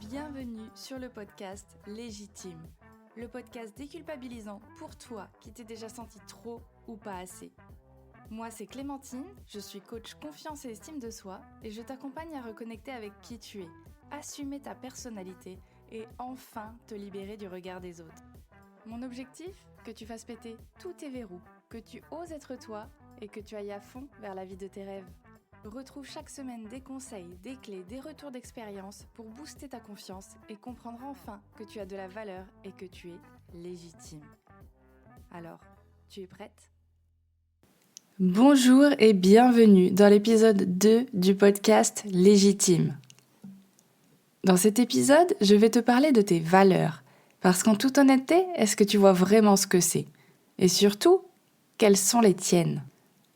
Bienvenue sur le podcast Légitime, le podcast déculpabilisant pour toi qui t'es déjà senti trop ou pas assez. Moi c'est Clémentine, je suis coach confiance et estime de soi et je t'accompagne à reconnecter avec qui tu es, assumer ta personnalité et enfin te libérer du regard des autres. Mon objectif, que tu fasses péter tous tes verrous, que tu oses être toi et que tu ailles à fond vers la vie de tes rêves. Retrouve chaque semaine des conseils, des clés, des retours d'expérience pour booster ta confiance et comprendre enfin que tu as de la valeur et que tu es légitime. Alors, tu es prête ? Bonjour et bienvenue dans l'épisode 2 du podcast Légitime. Dans cet épisode, je vais te parler de tes valeurs, parce qu'en toute honnêteté, est-ce que tu vois vraiment ce que c'est ? Et surtout, quelles sont les tiennes ?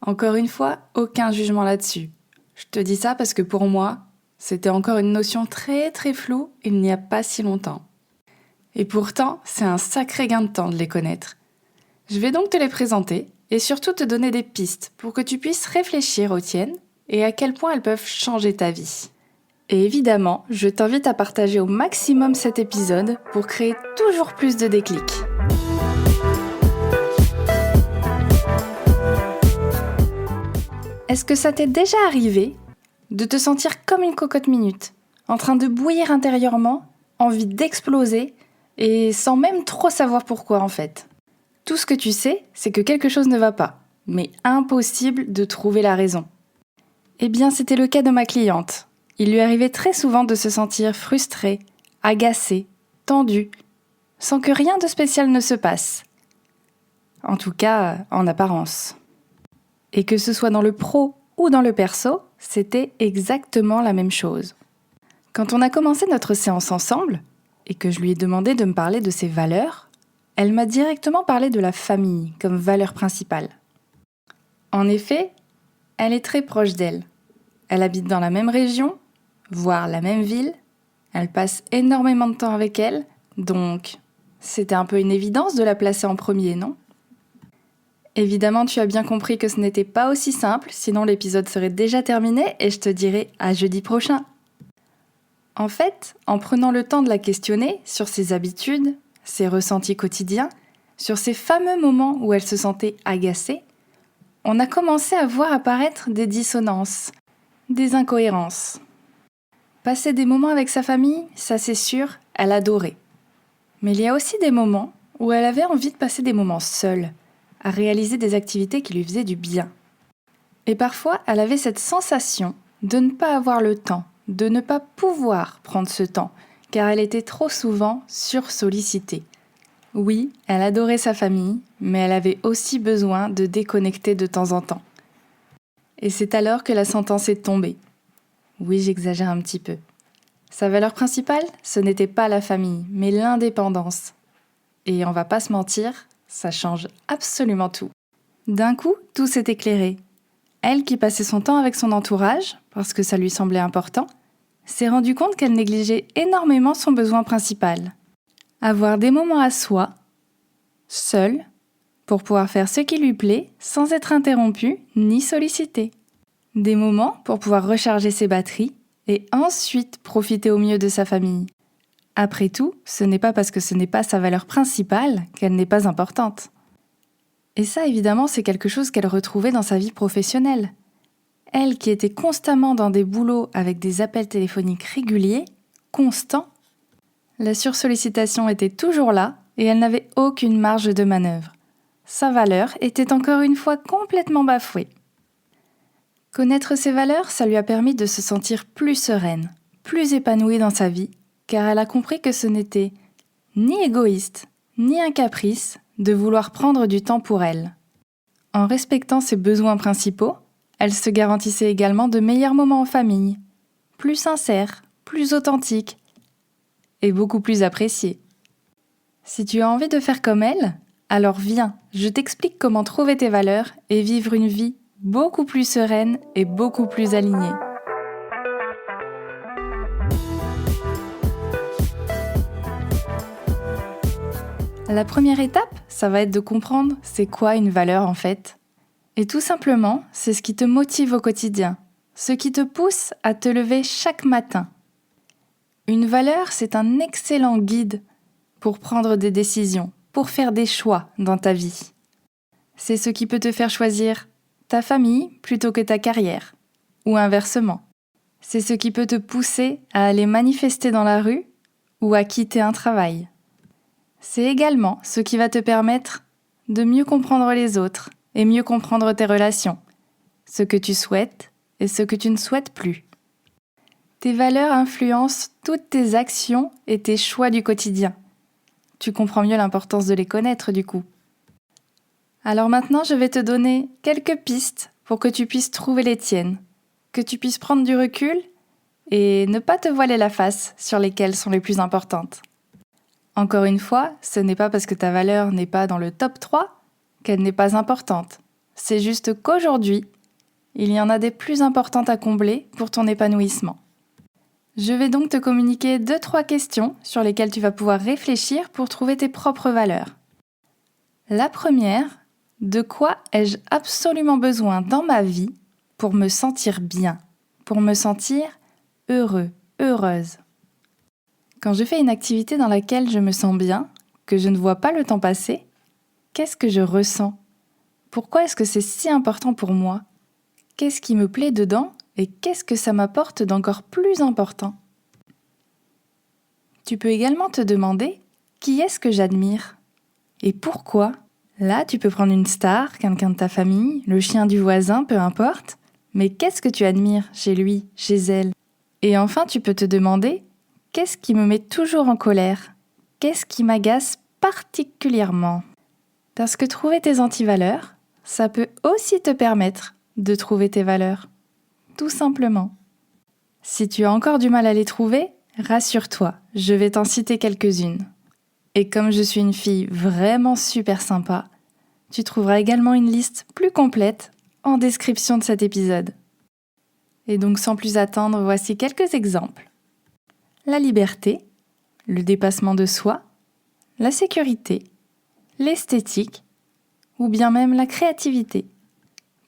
Encore une fois, aucun jugement là-dessus. Je te dis ça parce que pour moi, c'était encore une notion très très floue il n'y a pas si longtemps. Et pourtant, c'est un sacré gain de temps de les connaître. Je vais donc te les présenter et surtout te donner des pistes pour que tu puisses réfléchir aux tiennes et à quel point elles peuvent changer ta vie. Et évidemment, je t'invite à partager au maximum cet épisode pour créer toujours plus de déclics. Est-ce que ça t'est déjà arrivé de te sentir comme une cocotte minute, en train de bouillir intérieurement, envie d'exploser, et sans même trop savoir pourquoi en fait ? Tout ce que tu sais, c'est que quelque chose ne va pas, mais impossible de trouver la raison. Eh bien, c'était le cas de ma cliente. Il lui arrivait très souvent de se sentir frustrée, agacée, tendue, sans que rien de spécial ne se passe. En tout cas, en apparence. Et que ce soit dans le pro ou dans le perso, c'était exactement la même chose. Quand on a commencé notre séance ensemble, et que je lui ai demandé de me parler de ses valeurs, elle m'a directement parlé de la famille comme valeur principale. En effet, elle est très proche d'elle. Elle habite dans la même région, voire la même ville. Elle passe énormément de temps avec elle, donc c'était un peu une évidence de la placer en premier, non ? Évidemment, tu as bien compris que ce n'était pas aussi simple, sinon l'épisode serait déjà terminé et je te dirais à jeudi prochain. En fait, en prenant le temps de la questionner sur ses habitudes, ses ressentis quotidiens, sur ces fameux moments où elle se sentait agacée, on a commencé à voir apparaître des dissonances, des incohérences. Passer des moments avec sa famille, ça c'est sûr, elle adorait. Mais il y a aussi des moments où elle avait envie de passer des moments seule, à réaliser des activités qui lui faisaient du bien. Et parfois, elle avait cette sensation de ne pas avoir le temps, de ne pas pouvoir prendre ce temps, car elle était trop souvent sursollicitée. Oui, elle adorait sa famille, mais elle avait aussi besoin de déconnecter de temps en temps. Et c'est alors que la sentence est tombée. Oui, j'exagère un petit peu. Sa valeur principale, ce n'était pas la famille, mais l'indépendance. Et on va pas se mentir, ça change absolument tout. D'un coup, tout s'est éclairé. Elle, qui passait son temps avec son entourage, parce que ça lui semblait important, s'est rendue compte qu'elle négligeait énormément son besoin principal. Avoir des moments à soi, seule, pour pouvoir faire ce qui lui plaît, sans être interrompue ni sollicitée. Des moments pour pouvoir recharger ses batteries et ensuite profiter au mieux de sa famille. Après tout, ce n'est pas parce que ce n'est pas sa valeur principale qu'elle n'est pas importante. Et ça, évidemment, c'est quelque chose qu'elle retrouvait dans sa vie professionnelle. Elle qui était constamment dans des boulots avec des appels téléphoniques réguliers, constants, la sursollicitation était toujours là et elle n'avait aucune marge de manœuvre. Sa valeur était encore une fois complètement bafouée. Connaître ses valeurs, ça lui a permis de se sentir plus sereine, plus épanouie dans sa vie, car elle a compris que ce n'était ni égoïste, ni un caprice de vouloir prendre du temps pour elle. En respectant ses besoins principaux, elle se garantissait également de meilleurs moments en famille, plus sincères, plus authentiques et beaucoup plus appréciés. Si tu as envie de faire comme elle, alors viens, je t'explique comment trouver tes valeurs et vivre une vie beaucoup plus sereine et beaucoup plus alignée. La première étape, ça va être de comprendre c'est quoi une valeur en fait. Et tout simplement, c'est ce qui te motive au quotidien, ce qui te pousse à te lever chaque matin. Une valeur, c'est un excellent guide pour prendre des décisions, pour faire des choix dans ta vie. C'est ce qui peut te faire choisir ta famille plutôt que ta carrière, ou inversement. C'est ce qui peut te pousser à aller manifester dans la rue ou à quitter un travail. C'est également ce qui va te permettre de mieux comprendre les autres et mieux comprendre tes relations, ce que tu souhaites et ce que tu ne souhaites plus. Tes valeurs influencent toutes tes actions et tes choix du quotidien. Tu comprends mieux l'importance de les connaître du coup. Alors maintenant, je vais te donner quelques pistes pour que tu puisses trouver les tiennes, que tu puisses prendre du recul et ne pas te voiler la face sur lesquelles sont les plus importantes. Encore une fois, ce n'est pas parce que ta valeur n'est pas dans le top 3 qu'elle n'est pas importante. C'est juste qu'aujourd'hui, il y en a des plus importantes à combler pour ton épanouissement. Je vais donc te communiquer 2-3 questions sur lesquelles tu vas pouvoir réfléchir pour trouver tes propres valeurs. La première, de quoi ai-je absolument besoin dans ma vie pour me sentir bien, pour me sentir heureux, heureuse? Quand je fais une activité dans laquelle je me sens bien, que je ne vois pas le temps passer, qu'est-ce que je ressens? Pourquoi est-ce que c'est si important pour moi? Qu'est-ce qui me plaît dedans et qu'est-ce que ça m'apporte d'encore plus important? Tu peux également te demander qui est-ce que j'admire et pourquoi. Là, tu peux prendre une star, quelqu'un de ta famille, le chien du voisin, peu importe, mais qu'est-ce que tu admires chez lui, chez elle? Et enfin, tu peux te demander qu'est-ce qui me met toujours en colère? Qu'est-ce qui m'agace particulièrement? Parce que trouver tes antivaleurs, ça peut aussi te permettre de trouver tes valeurs. Tout simplement. Si tu as encore du mal à les trouver, rassure-toi, je vais t'en citer quelques-unes. Et comme je suis une fille vraiment super sympa, tu trouveras également une liste plus complète en description de cet épisode. Et donc sans plus attendre, voici quelques exemples. La liberté, le dépassement de soi, la sécurité, l'esthétique ou bien même la créativité.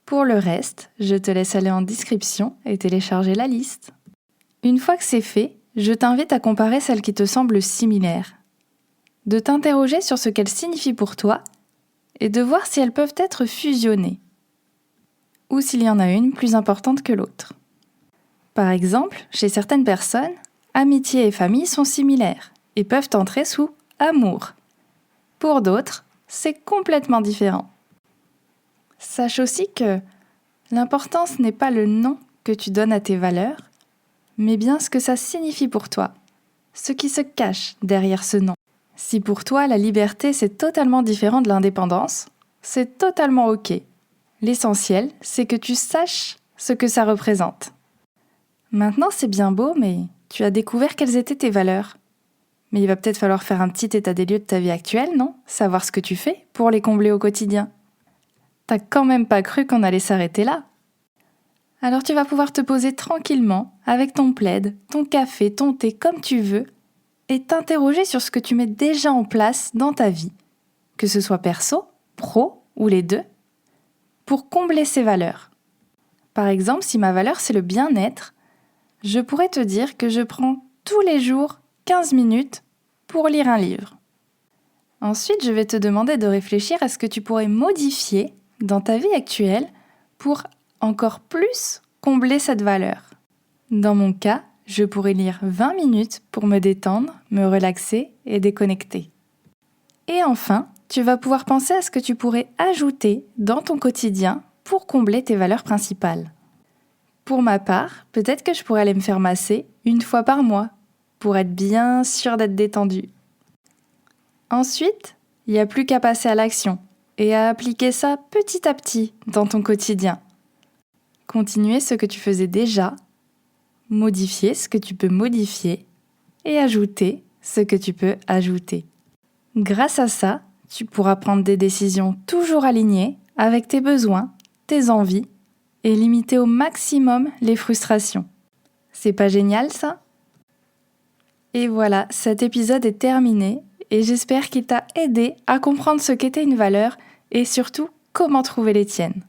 Pour le reste, je te laisse aller en description et télécharger la liste. Une fois que c'est fait, je t'invite à comparer celles qui te semblent similaires, de t'interroger sur ce qu'elles signifient pour toi et de voir si elles peuvent être fusionnées, ou s'il y en a une plus importante que l'autre. Par exemple, chez certaines personnes, amitié et famille sont similaires et peuvent entrer sous amour. Pour d'autres, c'est complètement différent. Sache aussi que l'importance n'est pas le nom que tu donnes à tes valeurs, mais bien ce que ça signifie pour toi, ce qui se cache derrière ce nom. Si pour toi la liberté c'est totalement différent de l'indépendance, c'est totalement ok. L'essentiel, c'est que tu saches ce que ça représente. Maintenant c'est bien beau, mais tu as découvert quelles étaient tes valeurs. Mais il va peut-être falloir faire un petit état des lieux de ta vie actuelle, non? Savoir ce que tu fais pour les combler au quotidien. T'as quand même pas cru qu'on allait s'arrêter là. Alors tu vas pouvoir te poser tranquillement, avec ton plaid, ton café, ton thé, comme tu veux, et t'interroger sur ce que tu mets déjà en place dans ta vie, que ce soit perso, pro ou les deux, pour combler ces valeurs. Par exemple, si ma valeur c'est le bien-être, je pourrais te dire que je prends tous les jours 15 minutes pour lire un livre. Ensuite, je vais te demander de réfléchir à ce que tu pourrais modifier dans ta vie actuelle pour encore plus combler cette valeur. Dans mon cas, je pourrais lire 20 minutes pour me détendre, me relaxer et déconnecter. Et enfin, tu vas pouvoir penser à ce que tu pourrais ajouter dans ton quotidien pour combler tes valeurs principales. Pour ma part, peut-être que je pourrais aller me faire masser 1 fois par mois pour être bien sûr d'être détendue. Ensuite, il n'y a plus qu'à passer à l'action et à appliquer ça petit à petit dans ton quotidien. Continuer ce que tu faisais déjà, modifier ce que tu peux modifier et ajouter ce que tu peux ajouter. Grâce à ça, tu pourras prendre des décisions toujours alignées avec tes besoins, tes envies et limiter au maximum les frustrations. C'est pas génial ça? Et voilà, cet épisode est terminé et j'espère qu'il t'a aidé à comprendre ce qu'était une valeur et surtout comment trouver les tiennes.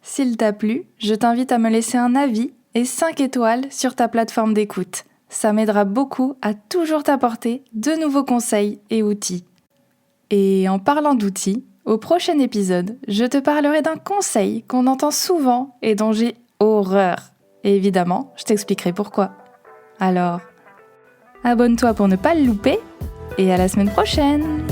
S'il t'a plu, je t'invite à me laisser un avis et 5 étoiles sur ta plateforme d'écoute. ça m'aidera beaucoup à toujours t'apporter de nouveaux conseils et outils. Et en parlant d'outils, au prochain épisode, je te parlerai d'un conseil qu'on entend souvent et dont j'ai horreur. Et évidemment, je t'expliquerai pourquoi. Alors, abonne-toi pour ne pas le louper et à la semaine prochaine!